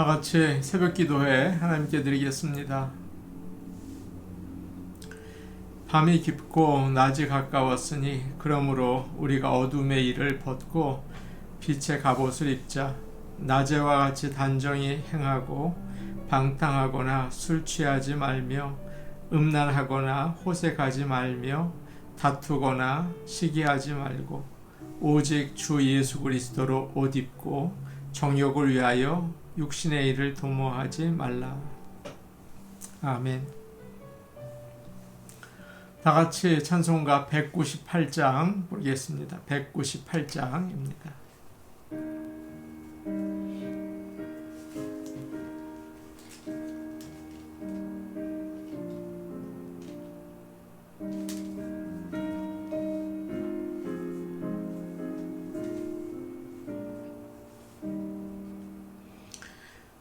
다 같이 새벽 기도회 하나님께 드리겠습니다. 밤이 깊고 낮이 가까웠으니 그러므로 우리가 어둠의 일을 벗고 빛의 갑옷을 입자. 낮에와 같이 단정히 행하고 방탕하거나 술 취하지 말며 음란하거나 호색하지 말며 다투거나 시기하지 말고 오직 주 예수 그리스도로 옷 입고 정욕을 위하여 육신의 일을 도모하지 말라. 아멘. 다 같이 찬송가 198장 보겠습니다. 198장입니다.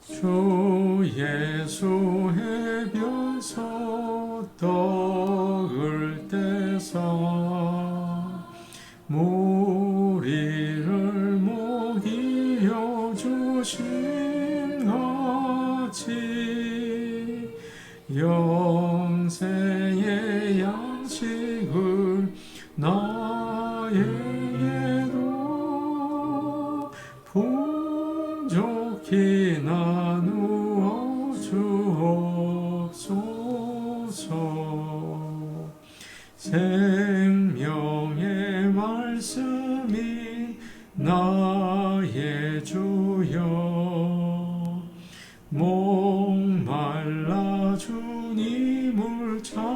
주 예수 해변서 떡을 떼서 무리를 먹이어 주신 같이 영생의 양식을 나에게도 풍족히 나누어 주옵소서. 생명의 말씀이 나의 주여 목말라 주님을 찾나이다.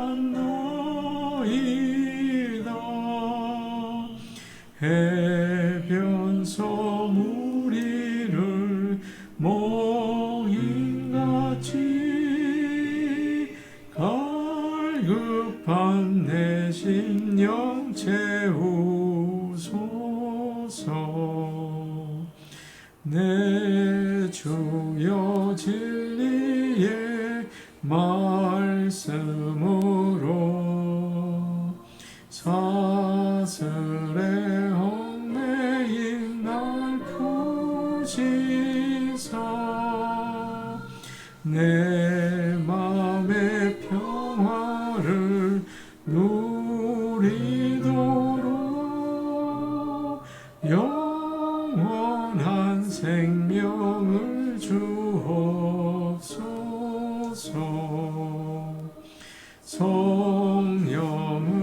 해변서 무리를 몽인같이 갈급한 내 심령 채우소서. 내 주여 진리의 말씀으로 사슬에 얽매인 날 푸시사 내 맘의 평화를 누리도록 영원한 생명을 주옵소서. 성령을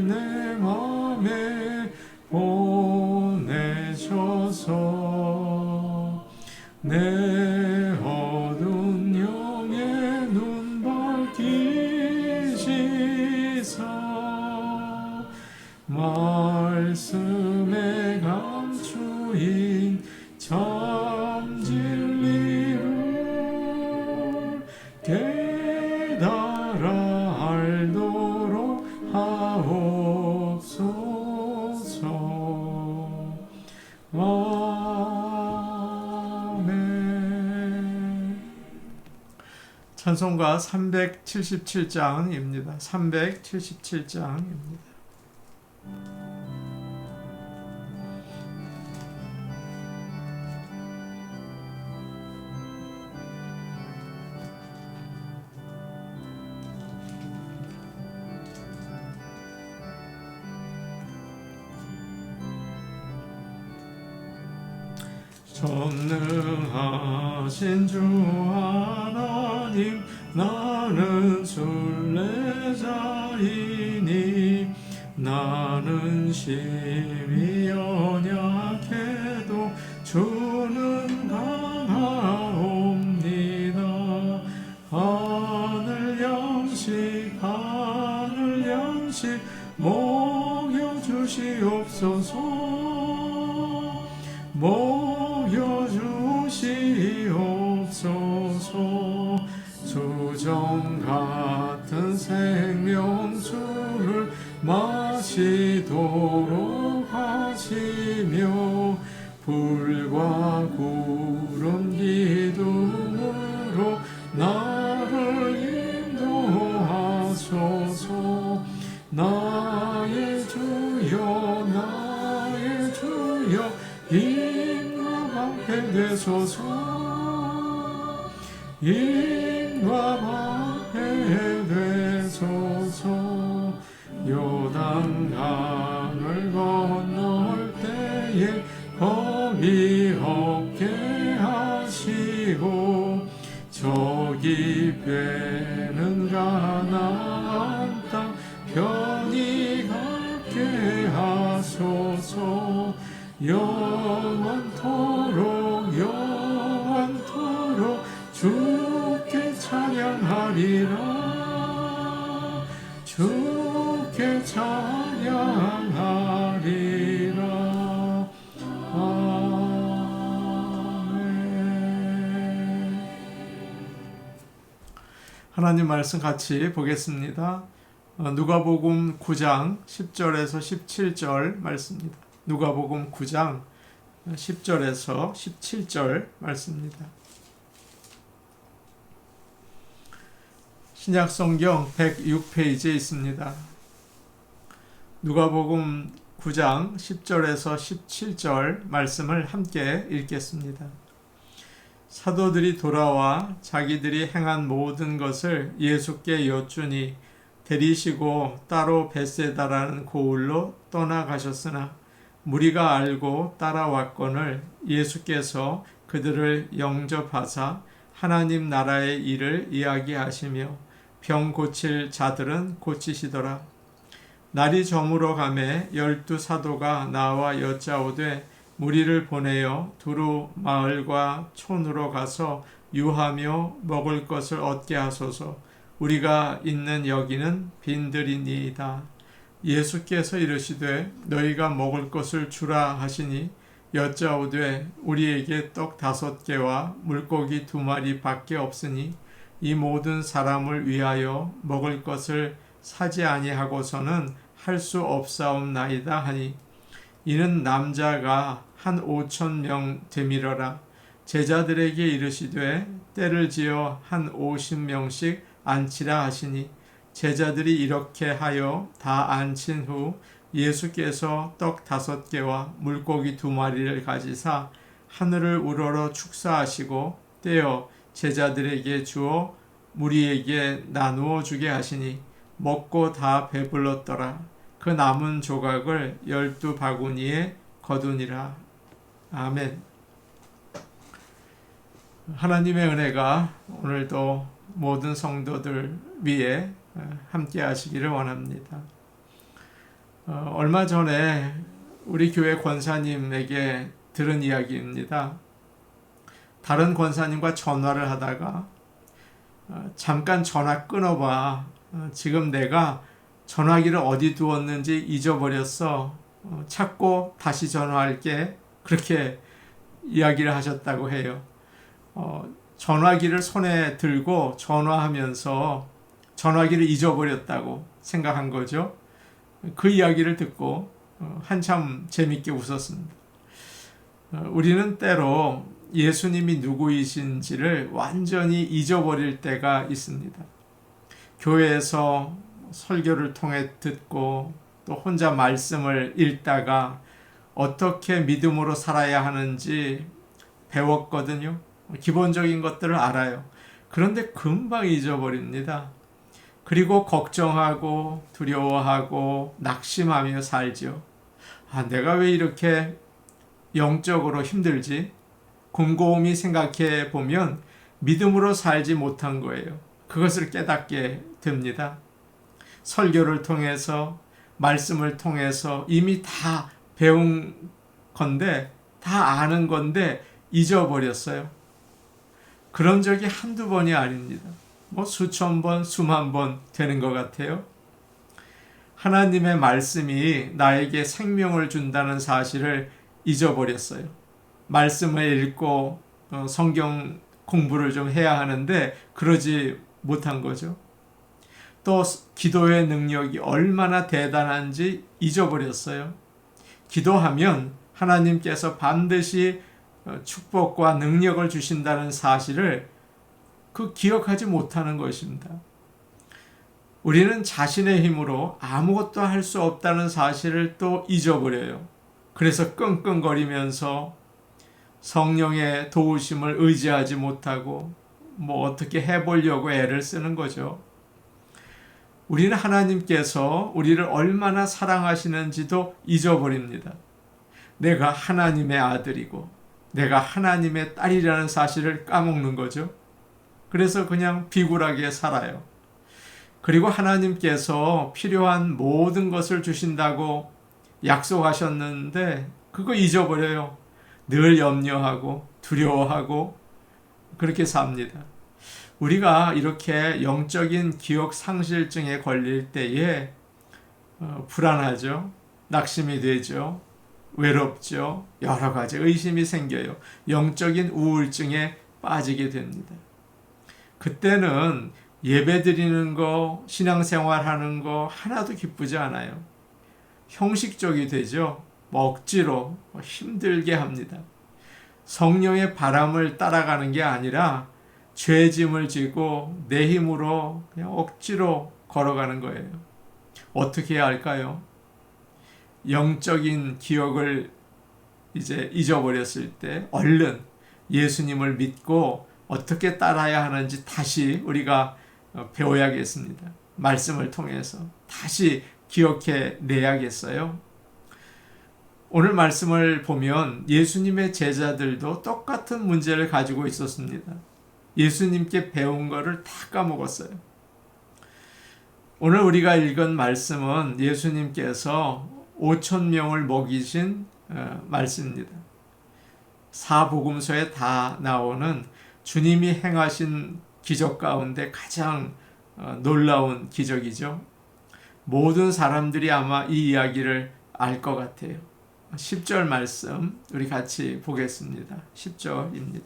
내 맘에 보내셔서 내 어두운 영의 눈 밝히시사 말씀에 감추인 참 진리를 깨달아 알도록 하옵소서. 아멘. 찬송가 377장입니다. 377장입니다. 전능하신 주 하나님 나는 순례자이니 나는 심히 연약해도 주는 강하옵니다. 하늘 양식 먹여주시옵소서. 먹여주시옵소서. 수정 같은 생명수를 마시도록 하시며 불과 구름 기둥으로 나를 인도하소서. 나의 주여 나의 주여 임하게 되소서. 인도하게 되소서. 요단강을 건널 때에 겁이 없게 하시고 저기 배는 가나안 땅 편히 가게 하소서. 영원토록 주께 찬양하리라. 주께 찬양하리라. 아멘. 하나님 말씀 같이 보겠습니다. 누가복음 9장 10절에서 17절 말씀입니다. 누가복음 9장 10절에서 17절 말씀입니다. 신약성경 106페이지에 있습니다. 누가복음 9장 10절에서 17절 말씀을 함께 읽겠습니다. 사도들이 돌아와 자기들이 행한 모든 것을 예수께 여쭈니 데리시고 따로 벳세다라는 고을로 떠나가셨으나 무리가 알고 따라왔거늘 예수께서 그들을 영접하사 하나님 나라의 일을 이야기하시며 병 고칠 자들은 고치시더라. 날이 저물어 가매 12 사도가 나와 여짜오되 무리를 보내어 두루 마을과 촌으로 가서 유하며 먹을 것을 얻게 하소서. 우리가 있는 여기는 빈들이니이다. 예수께서 이르시되 너희가 먹을 것을 주라 하시니 여짜오되 우리에게 떡 5개와 물고기 2마리 밖에 없으니 이 모든 사람을 위하여 먹을 것을 사지 아니하고서는 할 수 없사옵나이다 하니 이는 남자가 한 5,000명 되밀어라. 제자들에게 이르시되 때를 지어 한 50명씩 앉히라 하시니 제자들이 이렇게 하여 다 앉힌 후 예수께서 떡 5개와 물고기 2마리를 가지사 하늘을 우러러 축사하시고 떼어 제자들에게 주어 무리에게 나누어 주게 하시니 먹고 다 배불렀더라. 그 남은 조각을 12 바구니에 거두니라. 아멘. 하나님의 은혜가 오늘도 모든 성도들 위에 함께 하시기를 원합니다. 얼마 전에 우리 교회 권사님에게 들은 이야기입니다. 다른 권사님과 전화를 하다가 잠깐 전화 끊어봐. 지금 내가 전화기를 어디 두었는지 잊어버렸어. 찾고 다시 전화할게. 그렇게 이야기를 하셨다고 해요. 전화기를 손에 들고 전화하면서 전화기를 잊어버렸다고 생각한 거죠. 그 이야기를 듣고 한참 재밌게 웃었습니다. 우리는 때로 예수님이 누구이신지를 완전히 잊어버릴 때가 있습니다. 교회에서 설교를 통해 듣고 또 혼자 말씀을 읽다가 어떻게 믿음으로 살아야 하는지 배웠거든요. 기본적인 것들을 알아요. 그런데 금방 잊어버립니다. 그리고 걱정하고 두려워하고 낙심하며 살죠. 내가 왜 이렇게 영적으로 힘들지? 곰곰이 생각해 보면 믿음으로 살지 못한 거예요. 그것을 깨닫게 됩니다. 설교를 통해서 말씀을 통해서 이미 다 배운 건데 다 아는 건데 잊어버렸어요. 그런 적이 한두 번이 아닙니다. 수천 번, 수만 번 되는 것 같아요. 하나님의 말씀이 나에게 생명을 준다는 사실을 잊어버렸어요. 말씀을 읽고 성경 공부를 좀 해야 하는데 그러지 못한 거죠. 또 기도의 능력이 얼마나 대단한지 잊어버렸어요. 기도하면 하나님께서 반드시 축복과 능력을 주신다는 사실을 기억하지 못하는 것입니다. 우리는 자신의 힘으로 아무것도 할 수 없다는 사실을 또 잊어버려요. 그래서 끙끙거리면서 성령의 도우심을 의지하지 못하고 뭐 어떻게 해보려고 애를 쓰는 거죠. 우리는 하나님께서 우리를 얼마나 사랑하시는지도 잊어버립니다. 내가 하나님의 아들이고 내가 하나님의 딸이라는 사실을 까먹는 거죠. 그래서 그냥 비굴하게 살아요. 그리고 하나님께서 필요한 모든 것을 주신다고 약속하셨는데 그거 잊어버려요. 늘 염려하고 두려워하고 그렇게 삽니다. 우리가 이렇게 영적인 기억 상실증에 걸릴 때에 불안하죠. 낙심이 되죠. 외롭죠. 여러 가지 의심이 생겨요. 영적인 우울증에 빠지게 됩니다. 그때는 예배 드리는 거, 신앙생활 하는 거 하나도 기쁘지 않아요. 형식적이 되죠. 억지로 힘들게 합니다. 성령의 바람을 따라가는 게 아니라 죄짐을 지고 내 힘으로 그냥 억지로 걸어가는 거예요. 어떻게 해야 할까요? 영적인 기억을 이제 잊어버렸을 때 얼른 예수님을 믿고 어떻게 따라야 하는지 다시 우리가 배워야겠습니다. 말씀을 통해서 다시 기억해 내야겠어요. 오늘 말씀을 보면 예수님의 제자들도 똑같은 문제를 가지고 있었습니다. 예수님께 배운 거를 다 까먹었어요. 오늘 우리가 읽은 말씀은 예수님께서 5,000명을 먹이신 말씀입니다. 사복음서에 다 나오는 주님이 행하신 기적 가운데 가장 놀라운 기적이죠. 모든 사람들이 아마 이 이야기를 알 것 같아요. 10절 말씀 우리 같이 보겠습니다. 10절입니다.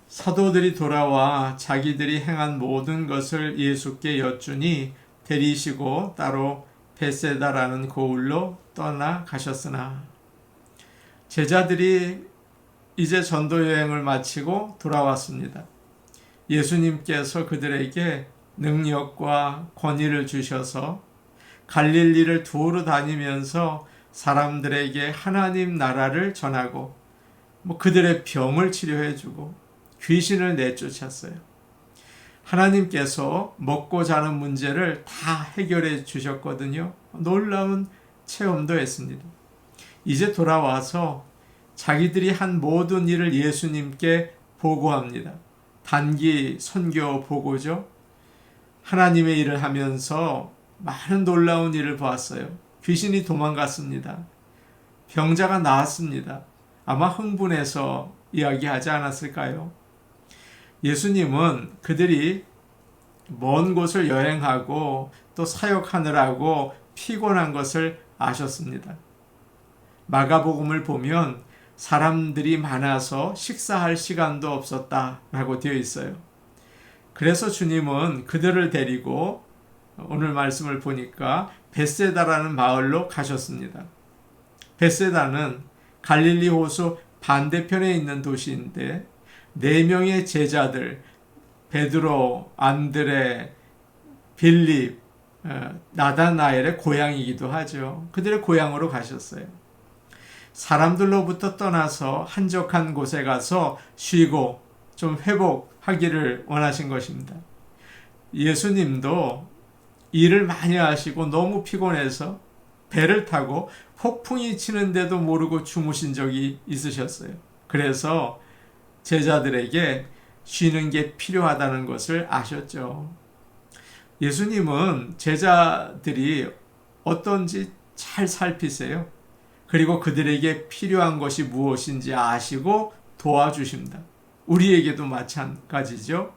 사도들이 돌아와 자기들이 행한 모든 것을 예수께 여쭈니 데리시고 따로 베세다라는 고을로 떠나가셨으나 제자들이 이제 전도 여행을 마치고 돌아왔습니다. 예수님께서 그들에게 능력과 권위를 주셔서 갈릴리를 두루 다니면서 사람들에게 하나님 나라를 전하고 그들의 병을 치료해주고 귀신을 내쫓았어요. 하나님께서 먹고 자는 문제를 다 해결해 주셨거든요. 놀라운 체험도 했습니다. 이제 돌아와서 자기들이 한 모든 일을 예수님께 보고합니다. 단기 선교 보고죠. 하나님의 일을 하면서 많은 놀라운 일을 보았어요. 귀신이 도망갔습니다. 병자가 나았습니다. 아마 흥분해서 이야기하지 않았을까요? 예수님은 그들이 먼 곳을 여행하고 또 사역하느라고 피곤한 것을 아셨습니다. 마가복음을 보면 사람들이 많아서 식사할 시간도 없었다라고 되어 있어요. 그래서 주님은 그들을 데리고 오늘 말씀을 보니까 벳세다라는 마을로 가셨습니다. 벳세다는 갈릴리 호수 반대편에 있는 도시인데 4명의 제자들 베드로, 안드레, 빌립, 나다나엘의 고향이기도 하죠. 그들의 고향으로 가셨어요. 사람들로부터 떠나서 한적한 곳에 가서 쉬고 좀 회복하기를 원하신 것입니다. 예수님도 일을 많이 하시고 너무 피곤해서 배를 타고 폭풍이 치는데도 모르고 주무신 적이 있으셨어요. 그래서 제자들에게 쉬는 게 필요하다는 것을 아셨죠. 예수님은 제자들이 어떤지 잘 살피세요. 그리고 그들에게 필요한 것이 무엇인지 아시고 도와주십니다. 우리에게도 마찬가지죠.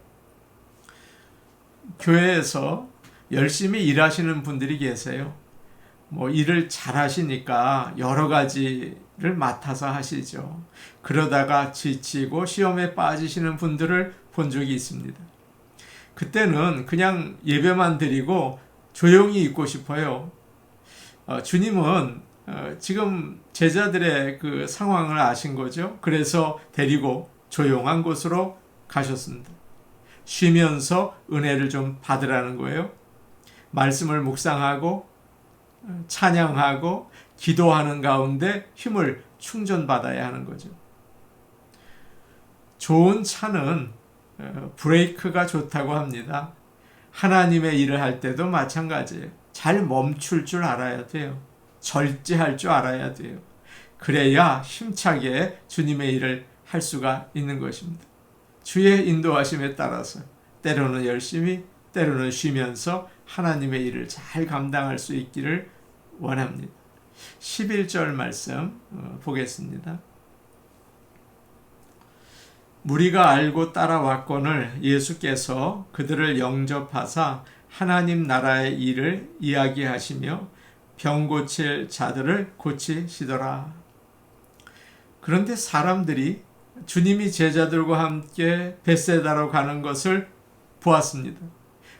교회에서 열심히 일하시는 분들이 계세요. 일을 잘 하시니까 여러 가지를 맡아서 하시죠. 그러다가 지치고 시험에 빠지시는 분들을 본 적이 있습니다. 그때는 그냥 예배만 드리고 조용히 있고 싶어요. 주님은 지금 제자들의 그 상황을 아신 거죠. 그래서 데리고 조용한 곳으로 가셨습니다. 쉬면서 은혜를 좀 받으라는 거예요. 말씀을 묵상하고 찬양하고 기도하는 가운데 힘을 충전받아야 하는 거죠. 좋은 차는 브레이크가 좋다고 합니다. 하나님의 일을 할 때도 마찬가지예요. 잘 멈출 줄 알아야 돼요. 절제할 줄 알아야 돼요. 그래야 힘차게 주님의 일을 할 수가 있는 것입니다. 주의 인도하심에 따라서 때로는 열심히, 때로는 쉬면서 하나님의 일을 잘 감당할 수 있기를 원합니다. 11절 말씀 보겠습니다. 무리가 알고 따라왔거늘 예수께서 그들을 영접하사 하나님 나라의 일을 이야기하시며 병 고칠 자들을 고치시더라. 그런데 사람들이 주님이 제자들과 함께 벳세다로 가는 것을 보았습니다.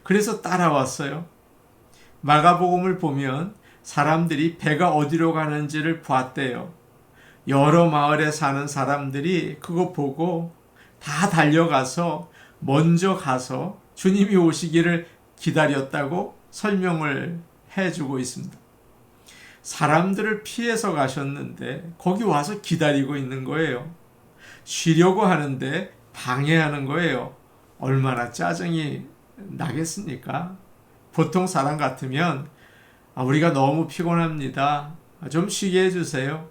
그래서 따라왔어요. 마가복음을 보면 사람들이 배가 어디로 가는지를 봤대요. 여러 마을에 사는 사람들이 그거 보고 다 달려가서 먼저 가서 주님이 오시기를 기다렸다고 설명을 해주고 있습니다. 사람들을 피해서 가셨는데 거기 와서 기다리고 있는 거예요. 쉬려고 하는데 방해하는 거예요. 얼마나 짜증이 나겠습니까? 보통 사람 같으면 우리가 너무 피곤합니다. 좀 쉬게 해주세요.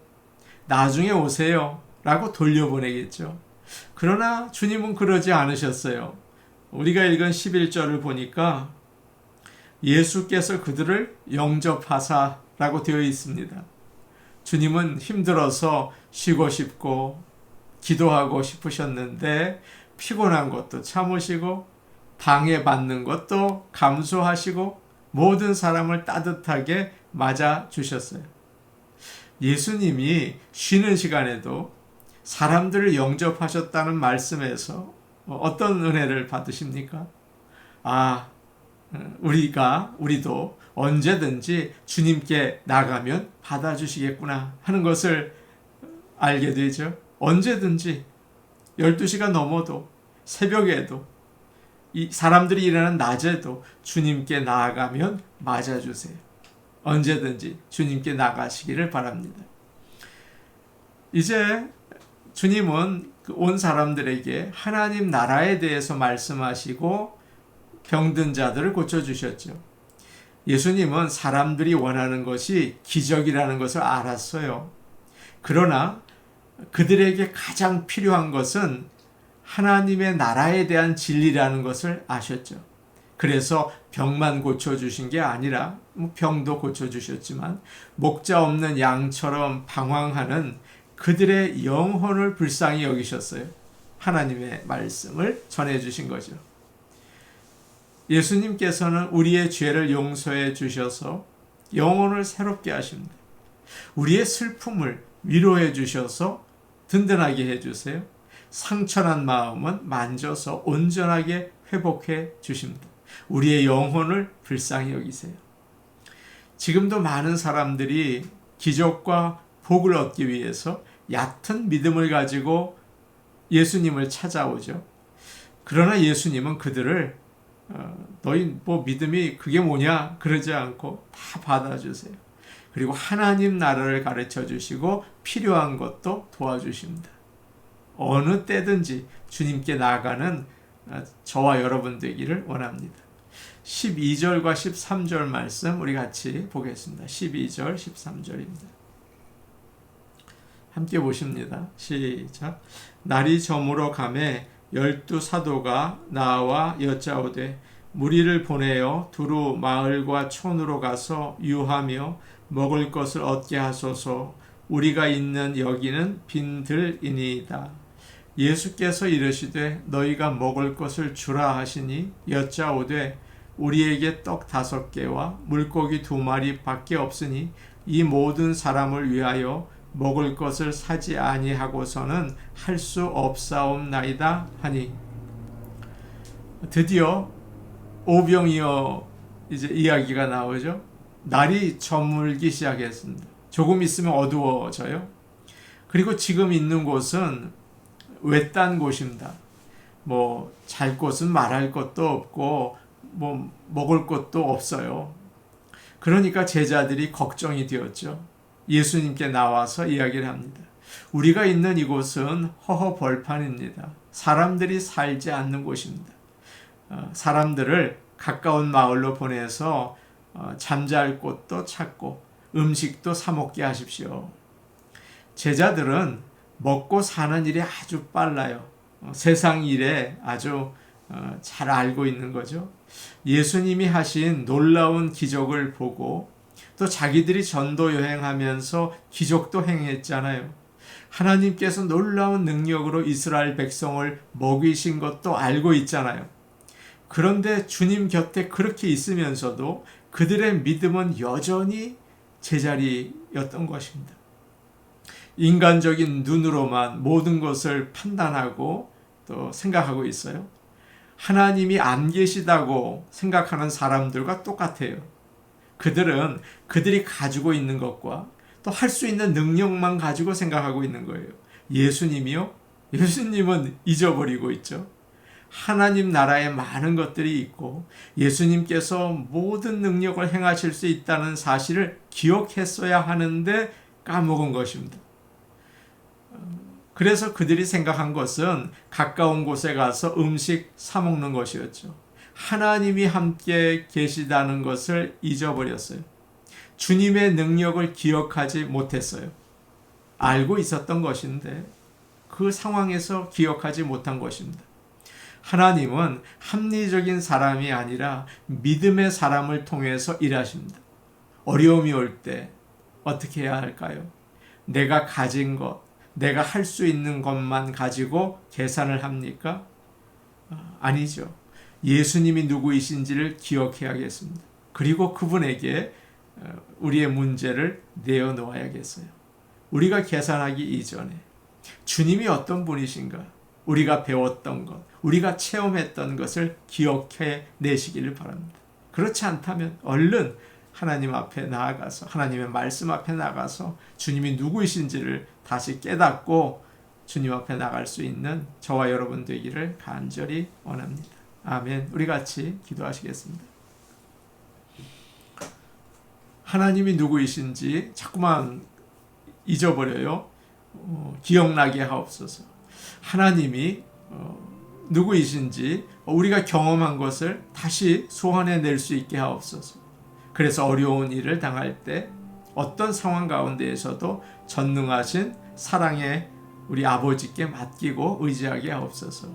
나중에 오세요. 라고 돌려보내겠죠. 그러나 주님은 그러지 않으셨어요. 우리가 읽은 11절을 보니까 예수께서 그들을 영접하사라고 되어 있습니다. 주님은 힘들어서 쉬고 싶고 기도하고 싶으셨는데 피곤한 것도 참으시고 방해받는 것도 감수하시고 모든 사람을 따뜻하게 맞아주셨어요. 예수님이 쉬는 시간에도 사람들을 영접하셨다는 말씀에서 어떤 은혜를 받으십니까? 우리도 언제든지 주님께 나가면 받아주시겠구나 하는 것을 알게 되죠. 언제든지 12시가 넘어도 새벽에도 이 사람들이 일하는 낮에도 주님께 나아가면 맞아주세요. 언제든지 주님께 나가시기를 바랍니다. 이제 주님은 온 사람들에게 하나님 나라에 대해서 말씀하시고 병든 자들을 고쳐주셨죠. 예수님은 사람들이 원하는 것이 기적이라는 것을 알았어요. 그러나 그들에게 가장 필요한 것은 하나님의 나라에 대한 진리라는 것을 아셨죠. 그래서 병만 고쳐주신 게 아니라 병도 고쳐주셨지만 목자 없는 양처럼 방황하는 그들의 영혼을 불쌍히 여기셨어요. 하나님의 말씀을 전해주신 거죠. 예수님께서는 우리의 죄를 용서해 주셔서 영혼을 새롭게 하십니다. 우리의 슬픔을 위로해 주셔서 든든하게 해주세요. 상처난 마음은 만져서 온전하게 회복해 주십니다. 우리의 영혼을 불쌍히 여기세요. 지금도 많은 사람들이 기적과 복을 얻기 위해서 얕은 믿음을 가지고 예수님을 찾아오죠. 그러나 예수님은 그들을 너희 믿음이 그게 뭐냐 그러지 않고 다 받아주세요. 그리고 하나님 나라를 가르쳐 주시고 필요한 것도 도와주십니다. 어느 때든지 주님께 나아가는 저와 여러분 되기를 원합니다. 12절과 13절 말씀 우리 같이 보겠습니다. 12절 13절입니다. 함께 보십니다. 시작. 날이 저물어 가매 12 사도가 나와 여짜오되 무리를 보내어 두루 마을과 촌으로 가서 유하며 먹을 것을 얻게 하소서. 우리가 있는 여기는 빈들이니이다. 예수께서 이르시되 너희가 먹을 것을 주라 하시니 여짜오되 우리에게 떡 5개와 물고기 2마리 밖에 없으니 이 모든 사람을 위하여 먹을 것을 사지 아니하고서는 할 수 없사옵나이다 하니 드디어 오병이어 이제 이야기가 나오죠. 날이 저물기 시작했습니다. 조금 있으면 어두워져요. 그리고 지금 있는 곳은 외딴 곳입니다. 잘 곳은 말할 것도 없고 먹을 것도 없어요. 그러니까 제자들이 걱정이 되었죠. 예수님께 나와서 이야기를 합니다. 우리가 있는 이곳은 허허벌판입니다. 사람들이 살지 않는 곳입니다. 사람들을 가까운 마을로 보내서 잠잘 곳도 찾고 음식도 사 먹게 하십시오. 제자들은 먹고 사는 일이 아주 빨라요. 세상 일에 아주 잘 알고 있는 거죠. 예수님이 하신 놀라운 기적을 보고 또 자기들이 전도 여행하면서 기적도 행했잖아요. 하나님께서 놀라운 능력으로 이스라엘 백성을 먹이신 것도 알고 있잖아요. 그런데 주님 곁에 그렇게 있으면서도 그들의 믿음은 여전히 제자리였던 것입니다. 인간적인 눈으로만 모든 것을 판단하고 또 생각하고 있어요. 하나님이 안 계시다고 생각하는 사람들과 똑같아요. 그들은 그들이 가지고 있는 것과 또 할 수 있는 능력만 가지고 생각하고 있는 거예요. 예수님이요? 예수님은 잊어버리고 있죠. 하나님 나라에 많은 것들이 있고 예수님께서 모든 능력을 행하실 수 있다는 사실을 기억했어야 하는데 까먹은 것입니다. 그래서 그들이 생각한 것은 가까운 곳에 가서 음식 사 먹는 것이었죠. 하나님이 함께 계시다는 것을 잊어버렸어요. 주님의 능력을 기억하지 못했어요. 알고 있었던 것인데 그 상황에서 기억하지 못한 것입니다. 하나님은 합리적인 사람이 아니라 믿음의 사람을 통해서 일하십니다. 어려움이 올 때 어떻게 해야 할까요? 내가 가진 것, 내가 할 수 있는 것만 가지고 계산을 합니까? 아니죠. 예수님이 누구이신지를 기억해야겠습니다. 그리고 그분에게 우리의 문제를 내어놓아야겠어요. 우리가 계산하기 이전에 주님이 어떤 분이신가? 우리가 배웠던 것, 우리가 체험했던 것을 기억해 내시기를 바랍니다. 그렇지 않다면 얼른 하나님 앞에 나아가서 하나님의 말씀 앞에 나가서 주님이 누구이신지를 다시 깨닫고 주님 앞에 나갈 수 있는 저와 여러분 되기를 간절히 원합니다. 아멘. 우리 같이 기도하시겠습니다. 하나님이 누구이신지 자꾸만 잊어버려요. 기억나게 하옵소서. 하나님이 누구이신지 우리가 경험한 것을 다시 소환해낼 수 있게 하옵소서. 그래서 어려운 일을 당할 때 어떤 상황 가운데에서도 전능하신 사랑의 우리 아버지께 맡기고 의지하게 하옵소서.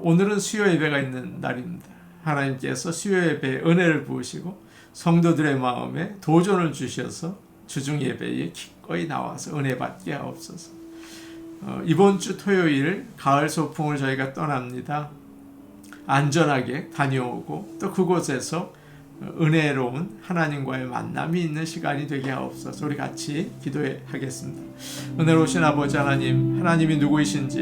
오늘은 수요 예배가 있는 날입니다. 하나님께서 수요 예배에 은혜를 부으시고 성도들의 마음에 도전을 주셔서 주중 예배에 기꺼이 나와서 은혜 받게 하옵소서. 이번 주 토요일 가을 소풍을 저희가 떠납니다. 안전하게 다녀오고 또 그곳에서 은혜로운 하나님과의 만남이 있는 시간이 되게 하옵소서. 우리 같이 기도하겠습니다. 은혜로우신 아버지 하나님, 하나님이 누구이신지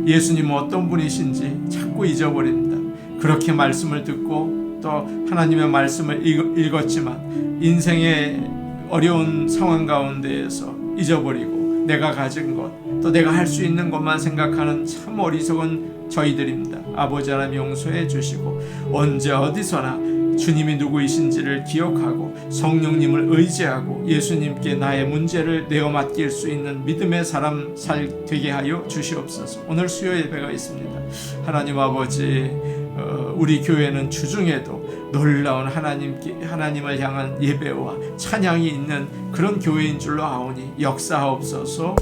예수님은 어떤 분이신지 자꾸 잊어버립니다. 그렇게 말씀을 듣고 또 하나님의 말씀을 읽었지만 인생의 어려운 상황 가운데에서 잊어버리고 내가 가진 것, 또 내가 할 수 있는 것만 생각하는 참 어리석은 저희들입니다. 아버지 하나님 용서해 주시고 언제 어디서나 주님이 누구이신지를 기억하고 성령님을 의지하고 예수님께 나의 문제를 내어 맡길 수 있는 믿음의 사람 되게 하여 주시옵소서. 오늘 수요 예배가 있습니다. 하나님 아버지, 우리 교회는 주중에도 놀라운 하나님을 향한 예배와 찬양이 있는 그런 교회인 줄로 아오니 역사하옵소서.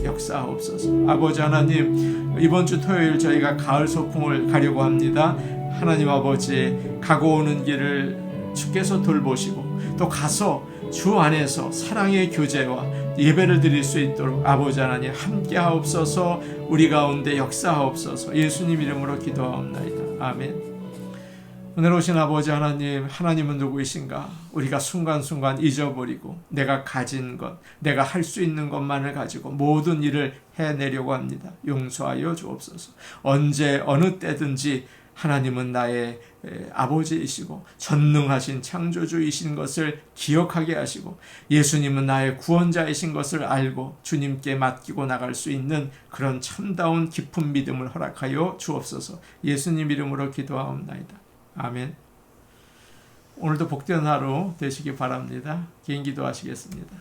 아버지 하나님, 이번 주 토요일 저희가 가을 소풍을 가려고 합니다. 하나님 아버지, 가고 오는 길을 주께서 돌보시고 또 가서 주 안에서 사랑의 교제와 예배를 드릴 수 있도록 아버지 하나님 함께 하옵소서. 우리 가운데 역사하옵소서. 예수님 이름으로 기도하옵나이다. 아멘. 오늘 오신 아버지 하나님, 하나님은 누구이신가? 우리가 순간순간 잊어버리고 내가 가진 것, 내가 할 수 있는 것만을 가지고 모든 일을 해내려고 합니다. 용서하여 주옵소서. 언제 어느 때든지 하나님은 나의 아버지이시고 전능하신 창조주이신 것을 기억하게 하시고 예수님은 나의 구원자이신 것을 알고 주님께 맡기고 나갈 수 있는 그런 참다운 깊은 믿음을 허락하여 주옵소서. 예수님 이름으로 기도하옵나이다. 아멘. 오늘도 복된 하루 되시기 바랍니다. 개인 기도하시겠습니다.